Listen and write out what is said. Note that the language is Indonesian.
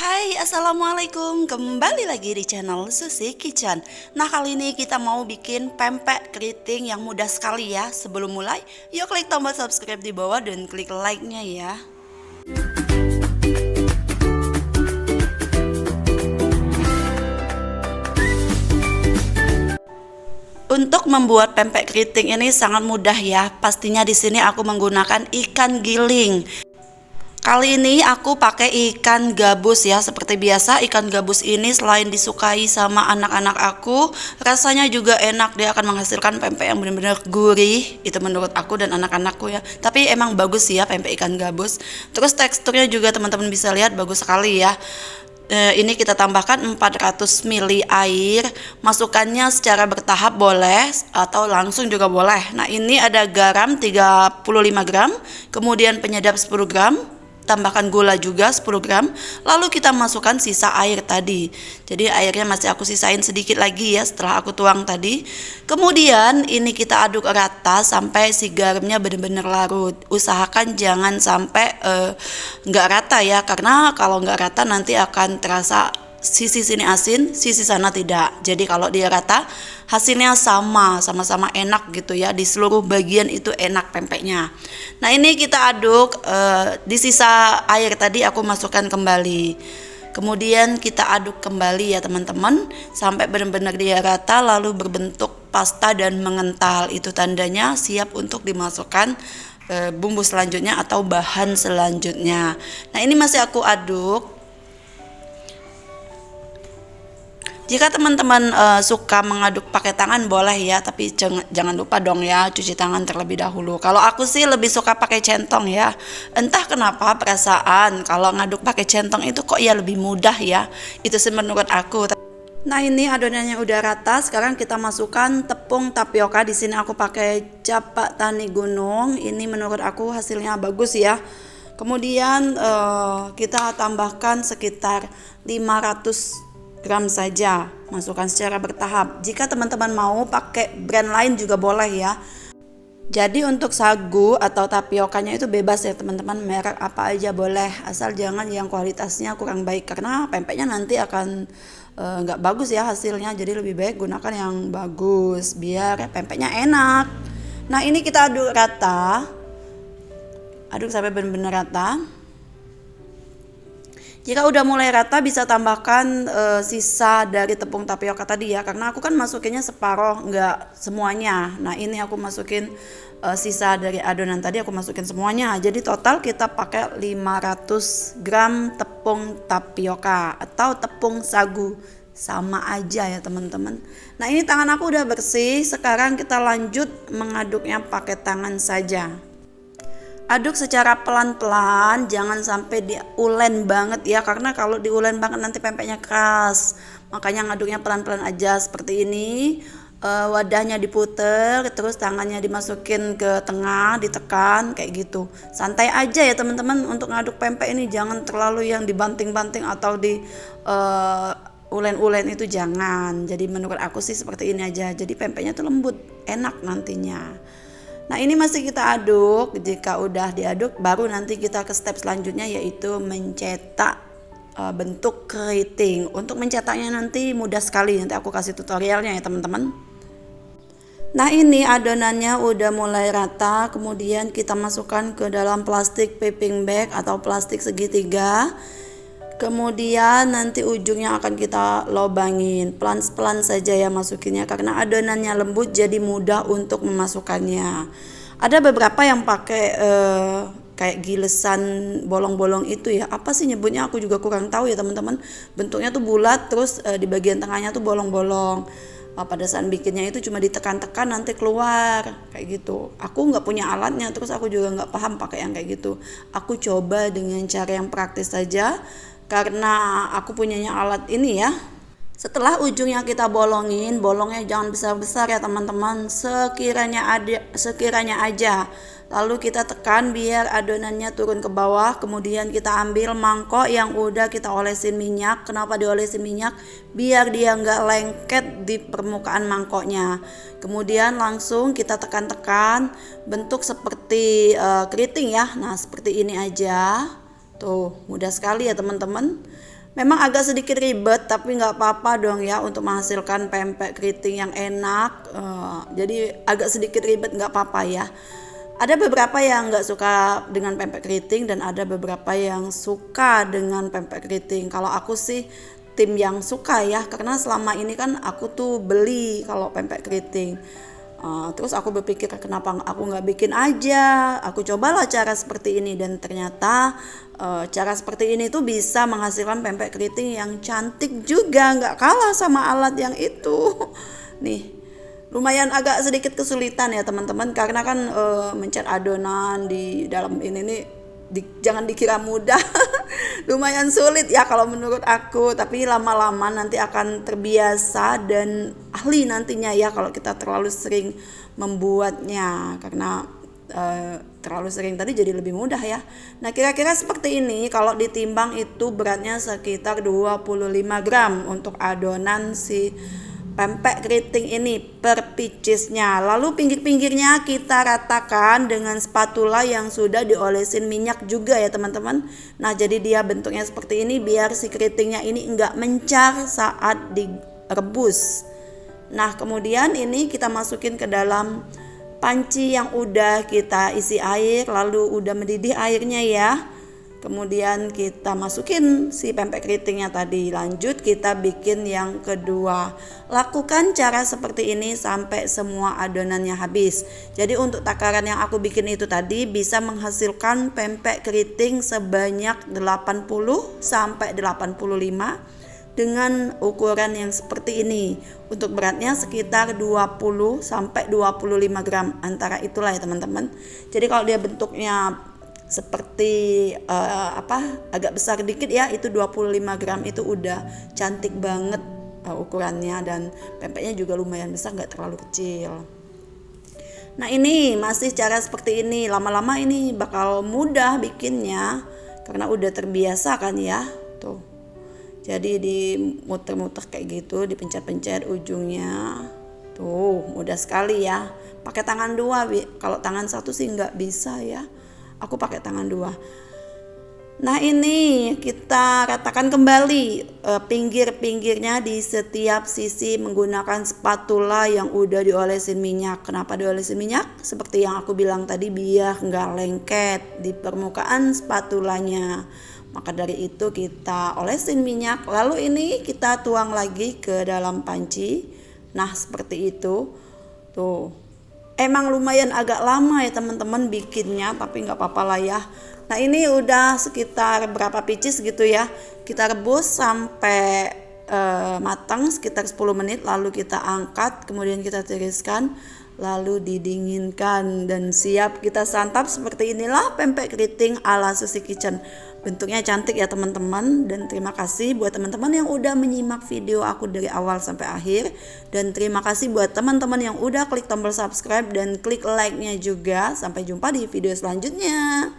Hai, assalamualaikum. Kembali lagi di channel Susi Kitchen. Nah, kali ini kita mau bikin pempek keriting yang mudah sekali ya. Sebelum mulai, yuk klik tombol subscribe di bawah dan klik like-nya ya. Untuk membuat pempek keriting ini sangat mudah ya. Pastinya di sini aku menggunakan ikan giling. Kali ini aku pakai ikan gabus ya. Seperti biasa, ikan gabus ini selain disukai sama anak-anak aku, rasanya juga enak. Dia akan menghasilkan pempek yang benar-benar gurih. Itu menurut aku dan anak-anakku ya. Tapi emang bagus sih ya pempek ikan gabus. Terus teksturnya juga teman-teman bisa lihat bagus sekali ya. Ini kita tambahkan 400 ml air. Masukkannya secara bertahap boleh atau langsung juga boleh. Nah, ini ada garam 35 gram, kemudian penyedap 10 gram, tambahkan gula juga 10 gram, lalu kita masukkan sisa air tadi. Jadi airnya masih aku sisain sedikit lagi ya setelah aku tuang tadi. Kemudian ini kita aduk rata sampai si garamnya benar-benar larut. Usahakan jangan sampai nggak rata ya, karena kalau nggak rata nanti akan terasa sisi sini asin, sisi sana tidak. Jadi kalau dia rata, hasilnya sama-sama enak gitu ya. Di seluruh bagian itu enak pempeknya. Nah, ini kita aduk, di sisa air tadi aku masukkan kembali. Kemudian kita aduk kembali ya teman-teman, sampai benar-benar dia rata lalu berbentuk pasta dan mengental. Itu tandanya siap untuk dimasukkan bumbu selanjutnya atau bahan selanjutnya. Nah, ini masih aku aduk. Jika teman-teman suka mengaduk pakai tangan boleh ya, tapi jangan lupa dong ya cuci tangan terlebih dahulu. Kalau aku sih lebih suka pakai centong ya. Entah kenapa perasaan kalau ngaduk pakai centong itu kok ya lebih mudah ya. Itu sih menurut aku. Nah, ini adonannya udah rata. Sekarang kita masukkan tepung tapioka. Di sini aku pakai capak tani gunung. Ini menurut aku hasilnya bagus ya. Kemudian kita tambahkan sekitar 500 gram saja, masukkan secara bertahap. Jika teman-teman mau pakai brand lain juga boleh ya. Jadi untuk sagu atau tapiokanya itu bebas ya teman-teman, merek apa aja boleh, asal jangan yang kualitasnya kurang baik, karena pempeknya nanti akan nggak bagus ya hasilnya. Jadi lebih baik gunakan yang bagus biar pempeknya enak. Nah, ini kita aduk rata, aduk sampai benar-benar rata. Jika udah mulai rata, bisa tambahkan sisa dari tepung tapioka tadi ya, karena aku kan masukinnya separoh, nggak semuanya. Nah, ini aku masukin sisa dari adonan tadi, aku masukin semuanya. Jadi total kita pakai 500 gram tepung tapioka atau tepung sagu, sama aja ya teman-teman. Nah, ini tangan aku udah bersih. Sekarang kita lanjut mengaduknya pakai tangan saja. Aduk secara pelan-pelan, jangan sampai diulen banget ya, karena kalau diulen banget nanti pempeknya keras. Makanya ngaduknya pelan-pelan aja seperti ini. Wadahnya diputer, terus tangannya dimasukin ke tengah, ditekan kayak gitu. Santai aja ya teman-teman untuk ngaduk pempek ini, jangan terlalu yang dibanting-banting atau di ulen-ulen itu jangan. Jadi menurut aku sih seperti ini aja. Jadi pempeknya tuh lembut, enak nantinya. Nah, ini masih kita aduk. Jika udah diaduk, baru nanti kita ke step selanjutnya, yaitu mencetak bentuk keriting. Untuk mencetaknya nanti mudah sekali, nanti aku kasih tutorialnya ya teman-teman. Nah, ini adonannya udah mulai rata. Kemudian kita masukkan ke dalam plastik piping bag atau plastik segitiga. Kemudian nanti ujungnya akan kita lobangin, pelan-pelan saja ya masukinnya, karena adonannya lembut jadi mudah untuk memasukkannya. Ada beberapa yang pakai kayak gilesan bolong-bolong itu ya, apa sih nyebutnya aku juga kurang tahu ya teman-teman. Bentuknya tuh bulat, terus di bagian tengahnya tuh bolong-bolong. Pada saat bikinnya itu cuma ditekan-tekan nanti keluar kayak gitu. Aku nggak punya alatnya, terus aku juga nggak paham pakai yang kayak gitu. Aku coba dengan cara yang praktis saja, karena aku punyanya alat ini ya. Setelah ujungnya kita bolongin, bolongnya jangan besar-besar ya teman-teman, sekiranya aja. Lalu kita tekan biar adonannya turun ke bawah. Kemudian kita ambil mangkok yang udah kita olesin minyak. Kenapa diolesin minyak? Biar dia nggak lengket di permukaan mangkoknya. Kemudian langsung kita tekan-tekan, bentuk seperti keriting ya. Nah, seperti ini aja. Tuh, mudah sekali ya teman-teman. Memang agak sedikit ribet, tapi nggak apa-apa dong ya untuk menghasilkan pempek keriting yang enak. Jadi agak sedikit ribet nggak apa-apa ya. Ada beberapa yang nggak suka dengan pempek keriting dan ada beberapa yang suka dengan pempek keriting. Kalau aku sih tim yang suka ya, karena selama ini kan aku tuh beli kalau pempek keriting. Terus aku berpikir kenapa aku nggak bikin aja, aku cobalah cara seperti ini dan ternyata cara seperti ini tuh bisa menghasilkan pempek keriting yang cantik juga, nggak kalah sama alat yang itu. Nih, lumayan agak sedikit kesulitan ya teman-teman, karena kan mencet adonan di dalam ini nih jangan dikira mudah. Lumayan sulit ya kalau menurut aku, tapi lama-lama nanti akan terbiasa dan ahli nantinya ya kalau kita terlalu sering membuatnya, karena terlalu sering tadi jadi lebih mudah ya. Nah, kira-kira seperti ini, kalau ditimbang itu beratnya sekitar 25 gram untuk adonan si pempek keriting ini per picisnya. Lalu pinggir-pinggirnya kita ratakan dengan spatula yang sudah diolesin minyak juga ya teman-teman. Nah, jadi dia bentuknya seperti ini biar si keritingnya ini enggak mencar saat direbus. Nah, kemudian ini kita masukin ke dalam panci yang udah kita isi air, lalu udah mendidih airnya ya. Kemudian kita masukin si pempek keritingnya tadi. Lanjut kita bikin yang kedua. Lakukan cara seperti ini sampai semua adonannya habis. Jadi untuk takaran yang aku bikin itu tadi bisa menghasilkan pempek keriting sebanyak 80 sampai 85 dengan ukuran yang seperti ini. Untuk beratnya sekitar 20 sampai 25 gram, antara itulah ya teman-teman. Jadi kalau dia bentuknya seperti agak besar dikit ya, itu 25 gram itu udah cantik banget ukurannya, dan pempeknya juga lumayan besar, nggak terlalu kecil. Nah, ini masih cara seperti ini, lama-lama ini bakal mudah bikinnya karena udah terbiasa kan ya. Tuh, jadi dimuter-muter kayak gitu, dipencet-pencet ujungnya. Tuh, mudah sekali ya, pakai tangan dua. Kalau tangan satu sih nggak bisa ya, aku pakai tangan dua. Nah, ini kita ratakan kembali pinggir-pinggirnya di setiap sisi menggunakan spatula yang udah diolesin minyak. Kenapa diolesin minyak? Seperti yang aku bilang tadi, biar nggak lengket di permukaan spatulanya. Maka dari itu kita olesin minyak, lalu ini kita tuang lagi ke dalam panci. Nah, seperti itu. Tuh, emang lumayan agak lama ya teman-teman bikinnya, tapi nggak apa-apa lah ya. Nah, ini udah sekitar berapa picis gitu ya, kita rebus sampai matang sekitar 10 menit, lalu kita angkat, kemudian kita tiriskan, lalu didinginkan dan siap kita santap. Seperti inilah pempek keriting ala Susi Kitchen. Bentuknya cantik ya teman-teman, dan terima kasih buat teman-teman yang udah menyimak video aku dari awal sampai akhir, dan terima kasih buat teman-teman yang udah klik tombol subscribe dan klik like-nya juga. Sampai jumpa di video selanjutnya.